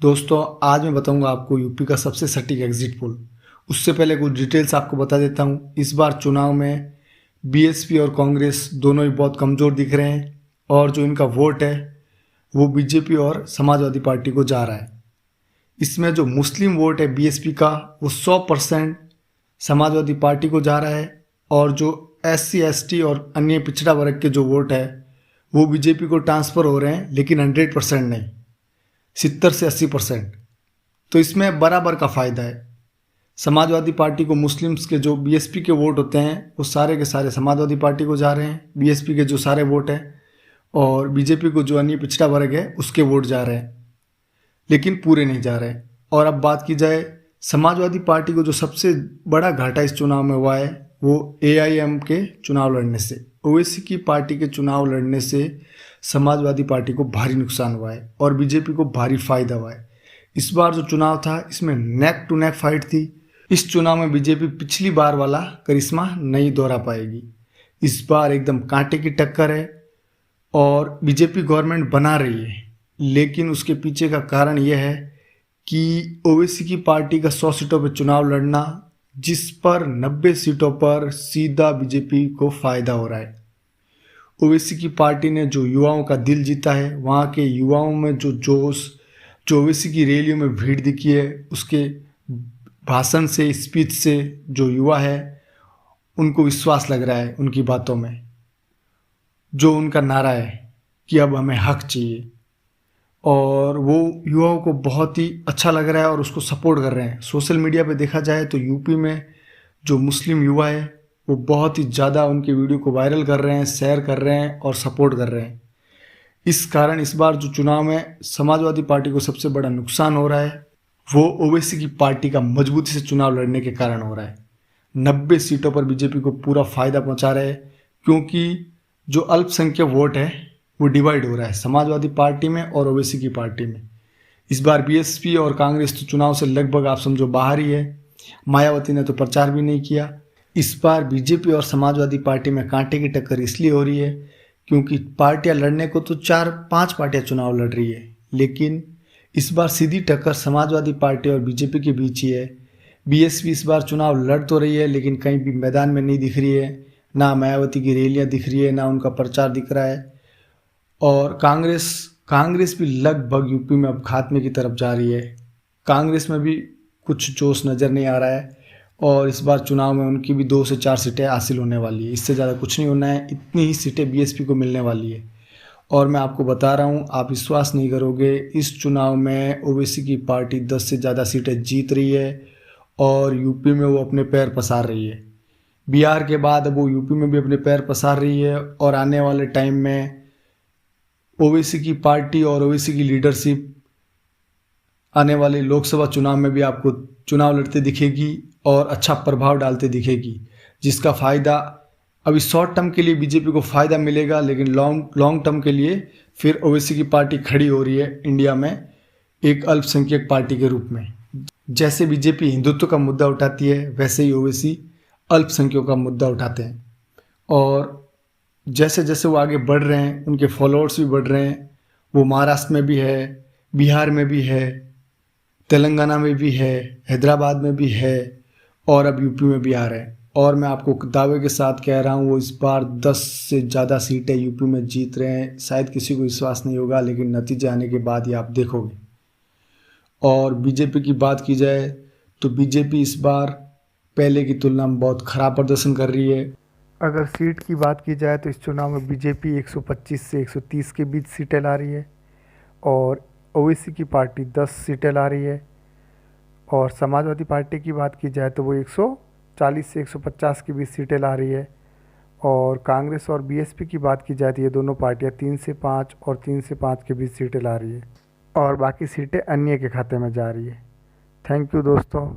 दोस्तों आज मैं बताऊंगा आपको यूपी का सबसे सटीक एग्जिट पोल। उससे पहले कुछ डिटेल्स आपको बता देता हूं। इस बार चुनाव में बीएसपी और कांग्रेस दोनों ही बहुत कमज़ोर दिख रहे हैं और जो इनका वोट है वो बीजेपी और समाजवादी पार्टी को जा रहा है। इसमें जो मुस्लिम वोट है बीएसपी का वो 100% समाजवादी पार्टी को जा रहा है और जो एससी एसटी और अन्य पिछड़ा वर्ग के जो वोट है वो बीजेपी को ट्रांसफ़र हो रहे हैं, लेकिन 100% नहीं, 70 से 80%। तो इसमें बराबर का फ़ायदा है। समाजवादी पार्टी को मुस्लिम्स के जो बीएसपी के वोट होते हैं वो सारे के सारे समाजवादी पार्टी को जा रहे हैं, बीएसपी के जो सारे वोट हैं, और बीजेपी को जो अन्य पिछड़ा वर्ग है उसके वोट जा रहे हैं, लेकिन पूरे नहीं जा रहे हैं। और अब बात की जाए समाजवादी पार्टी को जो सबसे बड़ा घाटा इस चुनाव में हुआ है वो एआईएम के चुनाव लड़ने से, ओवैसी की पार्टी के चुनाव लड़ने से समाजवादी पार्टी को भारी नुकसान हुआ है और बीजेपी को भारी फायदा हुआ है। इस बार जो चुनाव था इसमें नेक टू नेक फाइट थी। इस चुनाव में बीजेपी पिछली बार वाला करिश्मा नहीं दोहरा पाएगी। इस बार एकदम कांटे की टक्कर है और बीजेपी गवर्नमेंट बना रही है, लेकिन उसके पीछे का कारण यह है कि ओवैसी की पार्टी का 100 सीटों पर चुनाव लड़ना, जिस पर 90 सीटों पर सीधा बीजेपी को फायदा हो रहा है। ओवैसी की पार्टी ने जो युवाओं का दिल जीता है, वहाँ के युवाओं में जो जोश, जो ओवैसी की रैलियों में भीड़ दिखी है, उसके भाषण से, स्पीच से जो युवा है उनको विश्वास लग रहा है उनकी बातों में। जो उनका नारा है कि अब हमें हक चाहिए, और वो युवाओं को बहुत ही अच्छा लग रहा है और उसको सपोर्ट कर रहे हैं। सोशल मीडिया पे देखा जाए तो यूपी में जो मुस्लिम युवा है वो बहुत ही ज़्यादा उनके वीडियो को वायरल कर रहे हैं, शेयर कर रहे हैं और सपोर्ट कर रहे हैं। इस कारण इस बार जो चुनाव में समाजवादी पार्टी को सबसे बड़ा नुकसान हो रहा है वो ओवैसी की पार्टी का मजबूती से चुनाव लड़ने के कारण हो रहा है। 90 सीटों पर बीजेपी को पूरा फायदा पहुंचा रहे हैं, क्योंकि जो अल्पसंख्यक वोट है वो डिवाइड हो रहा है समाजवादी पार्टी में और ओवैसी की पार्टी में। इस बार बीएसपी और कांग्रेस तो चुनाव से लगभग आप समझो बाहर ही है। मायावती ने तो प्रचार भी नहीं किया। इस बार बीजेपी और समाजवादी पार्टी में कांटे की टक्कर इसलिए हो रही है क्योंकि पार्टियां लड़ने को तो 4-5 पार्टियां चुनाव लड़ रही है, लेकिन इस बार सीधी टक्कर समाजवादी पार्टी और बीजेपी के बीच ही है। बीएसपी इस बार चुनाव लड़ तो रही है, लेकिन कहीं भी मैदान में नहीं दिख रही है, ना मायावती की रैलियाँ दिख रही है, ना उनका प्रचार दिख रहा है। और कांग्रेस भी लगभग यूपी में अब खात्मे की तरफ जा रही है। कांग्रेस में भी कुछ जोश नज़र नहीं आ रहा है और इस बार चुनाव में उनकी भी 2 से 4 सीटें हासिल होने वाली है। इससे ज़्यादा कुछ नहीं होना है, इतनी ही सीटें बीएसपी को मिलने वाली है। और मैं आपको बता रहा हूँ, आप विश्वास नहीं करोगे, इस चुनाव में ओवैसी की पार्टी 10 से ज़्यादा सीटें जीत रही है और यूपी में वो अपने पैर पसार रही है। बिहार के बाद अब वो यूपी में भी अपने पैर पसार रही है और आने वाले टाइम में ओवैसी की पार्टी और ओवैसी की लीडरशिप आने वाले लोकसभा चुनाव में भी आपको चुनाव लड़ते दिखेगी और अच्छा प्रभाव डालते दिखेगी, जिसका फ़ायदा अभी शॉर्ट टर्म के लिए बीजेपी को फ़ायदा मिलेगा, लेकिन लॉन्ग टर्म के लिए फिर ओवैसी की पार्टी खड़ी हो रही है इंडिया में एक अल्पसंख्यक पार्टी के रूप में। जैसे बीजेपी हिंदुत्व का मुद्दा उठाती है, वैसे ही ओवैसी अल्पसंख्यकों का मुद्दा उठाते हैं। और जैसे जैसे वो आगे बढ़ रहे हैं, उनके फॉलोअर्स भी बढ़ रहे हैं। वो महाराष्ट्र में भी है, बिहार में भी है, तेलंगाना में भी है, हैदराबाद में भी है और अब यूपी में भी आ रहे हैं। और मैं आपको दावे के साथ कह रहा हूँ, वो इस बार 10 से ज़्यादा सीटें यूपी में जीत रहे हैं। शायद किसी को विश्वास नहीं होगा, लेकिन नतीजे आने के बाद ही आप देखोगे। और बीजेपी की बात की जाए तो बीजेपी इस बार पहले की तुलना में बहुत ख़राब प्रदर्शन कर रही है। अगर सीट की बात की जाए तो इस चुनाव में बीजेपी 125 से 130 के बीच सीटें ला रही है और ओवैसी की पार्टी 10 सीटें ला रही है। और समाजवादी पार्टी की बात की जाए तो वो 140 से 150 के बीच सीटें ला रही है। और कांग्रेस और बीएसपी की बात की जाए तो ये दोनों पार्टियां 3 से 5 और 3 से 5 के बीच सीटें ला रही है और बाकी सीटें अन्य के खाते में जा रही है। थैंक यू दोस्तों।